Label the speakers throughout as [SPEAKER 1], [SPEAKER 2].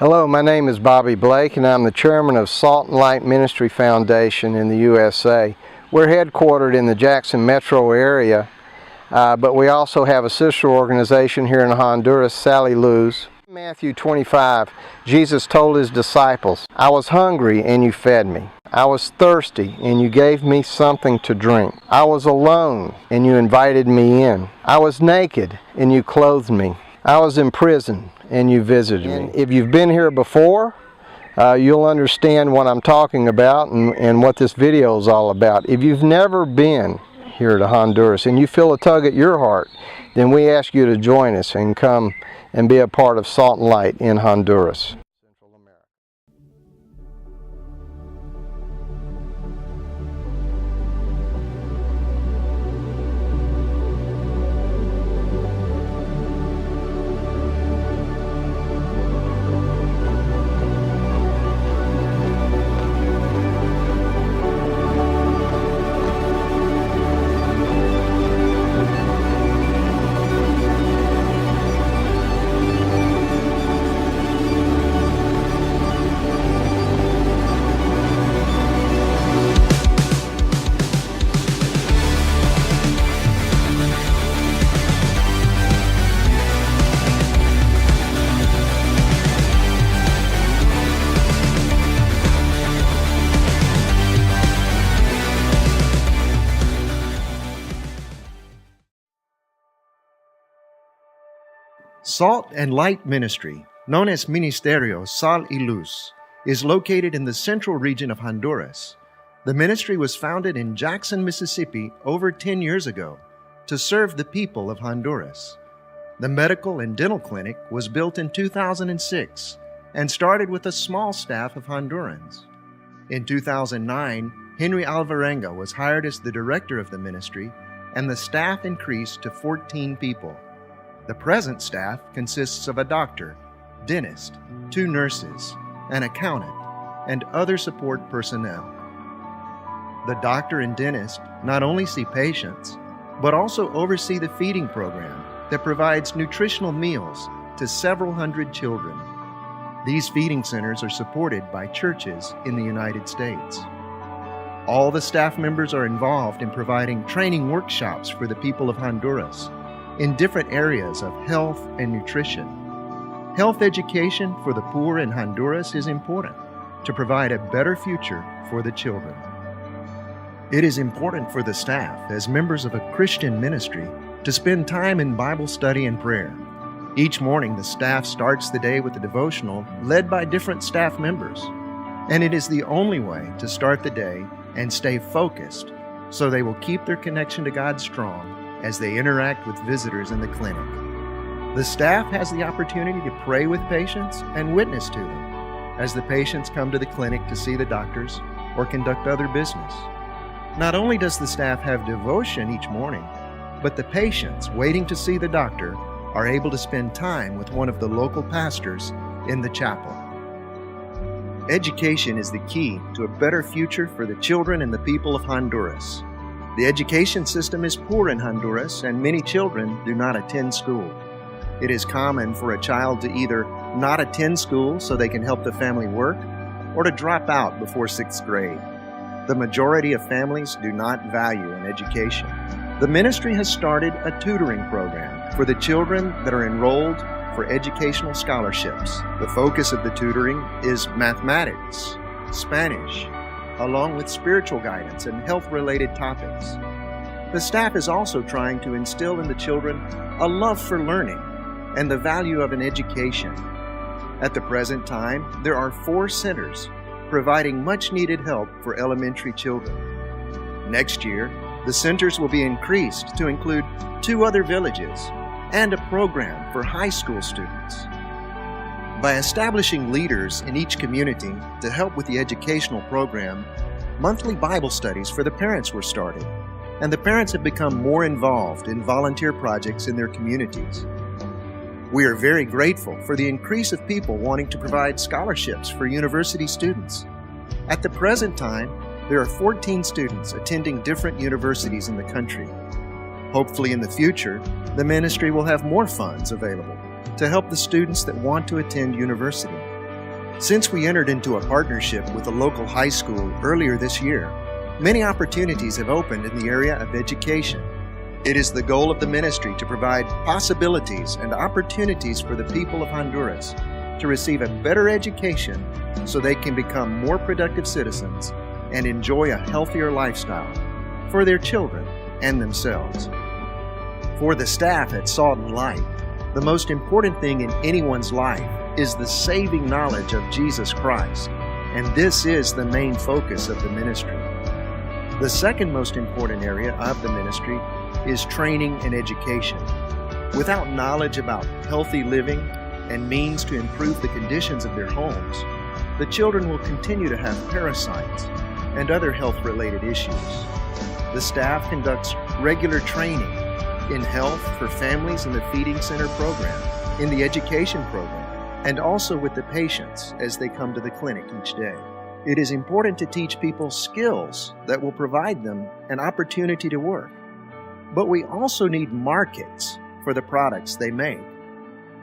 [SPEAKER 1] Hello, my name is Bobby Blake and I'm the chairman of Salt and Light Ministry Foundation in the USA. We're headquartered in the Jackson metro area, but we also have a sister organization here in Honduras, Sally Lou's. Matthew 25, Jesus told his disciples, "I was hungry and you fed me. I was thirsty and you gave me something to drink. I was alone and you invited me in. I was naked and you clothed me. I was in prison and you visited me." If you've been here before, you'll understand what I'm talking about and what this video is all about. If you've never been here to Honduras and you feel a tug at your heart, then we ask you to join us and come and be a part of Salt and Light in Honduras.
[SPEAKER 2] Salt and Light Ministry, known as Ministerio Sal y Luz, is located in the central region of Honduras. The ministry was founded in Jackson, Mississippi over 10 years ago to serve the people of Honduras. The medical and dental clinic was built in 2006 and started with a small staff of Hondurans. In 2009, Henry Alvarenga was hired as the director of the ministry, and the staff increased to 14 people. The present staff consists of a doctor, dentist, 2 nurses, an accountant, and other support personnel. The doctor and dentist not only see patients, but also oversee the feeding program that provides nutritional meals to several hundred children. These feeding centers are supported by churches in the United States. All the staff members are involved in providing training workshops for the people of Honduras in different areas of health and nutrition. Health education for the poor in Honduras is important to provide a better future for the children. It is important for the staff, as members of a Christian ministry, to spend time in Bible study and prayer. Each morning, the staff starts the day with a devotional led by different staff members, and it is the only way to start the day and stay focused so they will keep their connection to God strong as they interact with visitors in the clinic. The staff has the opportunity to pray with patients and witness to them as the patients come to the clinic to see the doctors or conduct other business. Not only does the staff have devotion each morning, but the patients waiting to see the doctor are able to spend time with one of the local pastors in the chapel. Education is the key to a better future for the children and the people of Honduras. The education system is poor in Honduras, and many children do not attend school. It is common for a child to either not attend school so they can help the family work, or to drop out before 6th grade. The majority of families do not value an education. The ministry has started a tutoring program for the children that are enrolled for educational scholarships. The focus of the tutoring is mathematics, Spanish, along with spiritual guidance and health-related topics. The staff is also trying to instill in the children a love for learning and the value of an education. At the present time, there are 4 centers providing much-needed help for elementary children. Next year, the centers will be increased to include 2 other villages and a program for high school students. By establishing leaders in each community to help with the educational program, monthly Bible studies for the parents were started, and the parents have become more involved in volunteer projects in their communities. We are very grateful for the increase of people wanting to provide scholarships for university students. At the present time, there are 14 students attending different universities in the country. Hopefully in the future, the ministry will have more funds available to help the students that want to attend university. Since we entered into a partnership with a local high school earlier this year, many opportunities have opened in the area of education. It is the goal of the ministry to provide possibilities and opportunities for the people of Honduras to receive a better education so they can become more productive citizens and enjoy a healthier lifestyle for their children and themselves. For the staff at Salt and Light, the most important thing in anyone's life is the saving knowledge of Jesus Christ, and this is the main focus of the ministry. The second most important area of the ministry is training and education. Without knowledge about healthy living and means to improve the conditions of their homes, the children will continue to have parasites and other health-related issues. The staff conducts regular training in health for families in the Feeding Center program, in the education program, and also with the patients as they come to the clinic each day. It is important to teach people skills that will provide them an opportunity to work. But we also need markets for the products they make.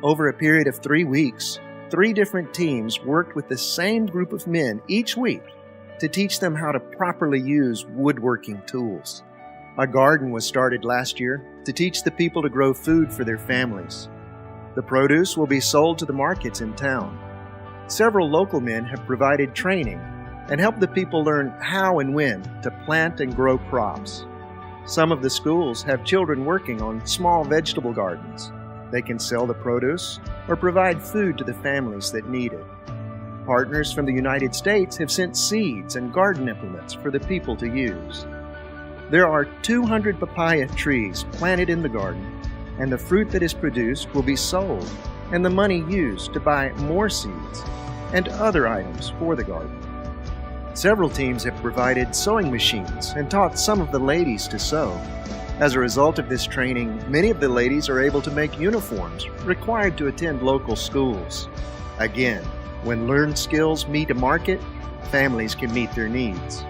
[SPEAKER 2] Over a period of 3 weeks, 3 different teams worked with the same group of men each week to teach them how to properly use woodworking tools. A garden was started last year to teach the people to grow food for their families. The produce will be sold to the markets in town. Several local men have provided training and helped the people learn how and when to plant and grow crops. Some of the schools have children working on small vegetable gardens. They can sell the produce or provide food to the families that need it. Partners from the United States have sent seeds and garden implements for the people to use. There are 200 papaya trees planted in the garden, and the fruit that is produced will be sold and the money used to buy more seeds and other items for the garden. Several teams have provided sewing machines and taught some of the ladies to sew. As a result of this training, many of the ladies are able to make uniforms required to attend local schools. Again, when learned skills meet a market, families can meet their needs.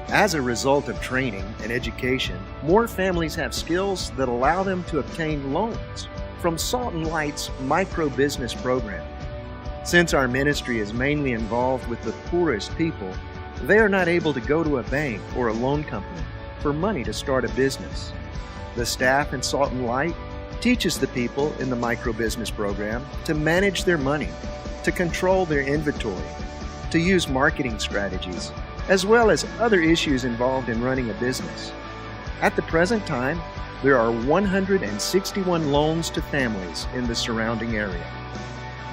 [SPEAKER 2] As a result of training and education, more families have skills that allow them to obtain loans from Salt and Light's micro-business program. Since our ministry is mainly involved with the poorest people, they are not able to go to a bank or a loan company for money to start a business. The staff in Salt and Light teaches the people in the micro-business program to manage their money, to control their inventory, to use marketing strategies, as well as other issues involved in running a business. At the present time, there are 161 loans to families in the surrounding area.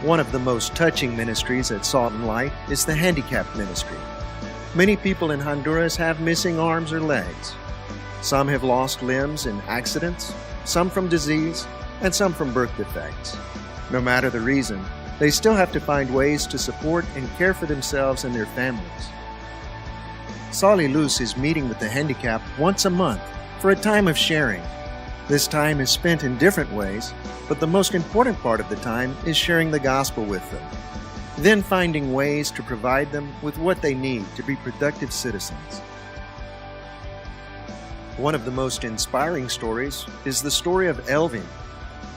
[SPEAKER 2] One of the most touching ministries at Salt and Light is the handicapped ministry. Many people in Honduras have missing arms or legs. Some have lost limbs in accidents, some from disease, and some from birth defects. No matter the reason, they still have to find ways to support and care for themselves and their families. Sal y Luz is meeting with the handicapped once a month for a time of sharing. This time is spent in different ways, but the most important part of the time is sharing the gospel with them, then finding ways to provide them with what they need to be productive citizens. One of the most inspiring stories is the story of Elvin.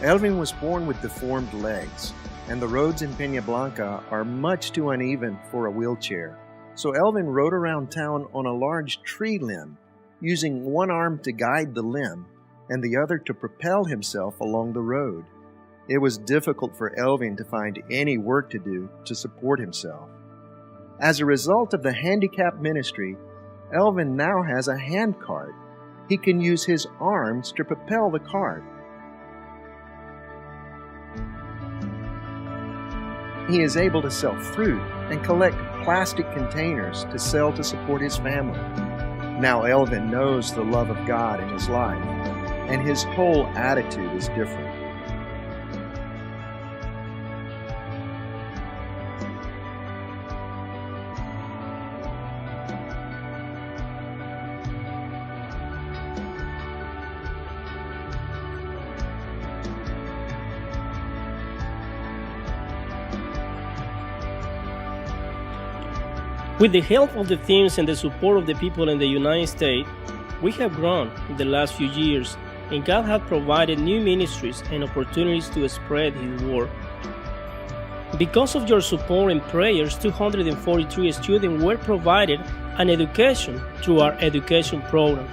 [SPEAKER 2] Elvin was born with deformed legs, and the roads in Peña Blanca are much too uneven for a wheelchair. So Elvin rode around town on a large tree limb, using one arm to guide the limb and the other to propel himself along the road. It was difficult for Elvin to find any work to do to support himself. As a result of the handicap ministry, Elvin now has a hand cart. He can use his arms to propel the cart. He is able to sell fruit and collect plastic containers to sell to support his family. Now Elvin knows the love of God in his life, and his whole attitude is different.
[SPEAKER 3] With the help of the teams and the support of the people in the United States, we have grown in the last few years, and God has provided new ministries and opportunities to spread His word. Because of your support and prayers, 243 students were provided an education through our education program.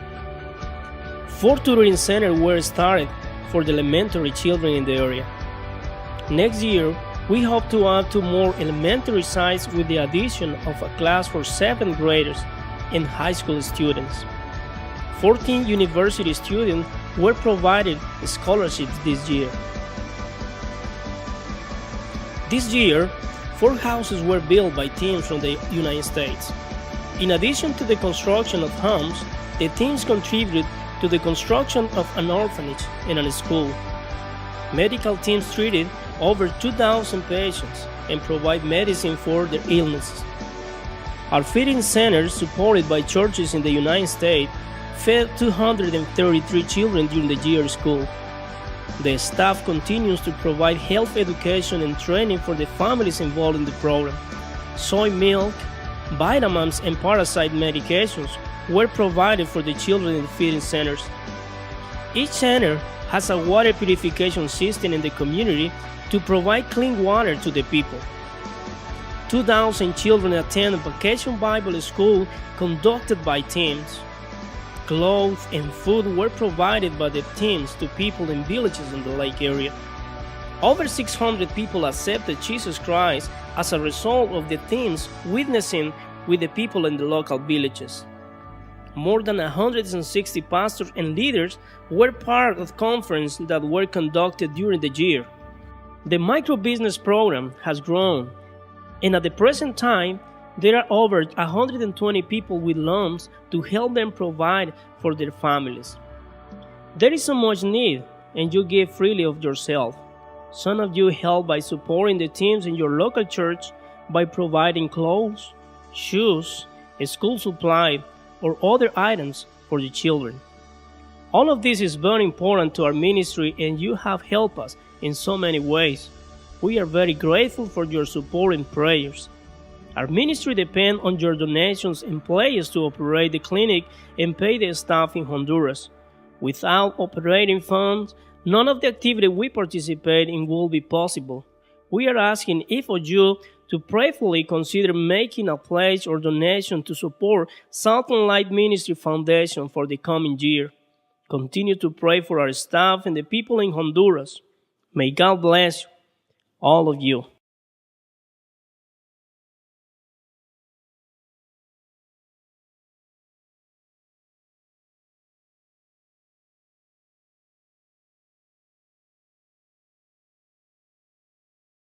[SPEAKER 3] 4 tutoring centers were started for the elementary children in the area. Next year, we hope to add 2 more elementary sites with the addition of a class for 7th graders and high school students. 14 university students were provided scholarships this year. This year, 4 houses were built by teams from the United States. In addition to the construction of homes, the teams contributed to the construction of an orphanage and a school. Medical teams treated over 2,000 patients and provide medicine for their illnesses. Our feeding centers, supported by churches in the United States, fed 233 children during the year of school. The staff continues to provide health education and training for the families involved in the program. Soy milk, vitamins, and parasite medications were provided for the children in the feeding centers. Each center has a water purification system in the community to provide clean water to the people. 2,000 children attend a vacation Bible school conducted by teams. Clothes and food were provided by the teams to people in villages in the lake area. Over 600 people accepted Jesus Christ as a result of the teams witnessing with the people in the local villages. More than 160 pastors and leaders were part of conferences that were conducted during the year. The micro-business program has grown, and at the present time, there are over 120 people with loans to help them provide for their families. There is so much need, and you give freely of yourself. Some of you help by supporting the teams in your local church by providing clothes, shoes, school supply, or other items for the children. All of this is very important to our ministry, and you have helped us in so many ways. We are very grateful for your support and prayers. Our ministry depends on your donations and prayers to operate the clinic and pay the staff in Honduras. Without operating funds, none of the activity we participate in will be possible. We are asking each of you to prayerfully consider making a pledge or donation to support Salt and Light Ministry Foundation for the coming year. Continue to pray for our staff and the people in Honduras. May God bless all of you.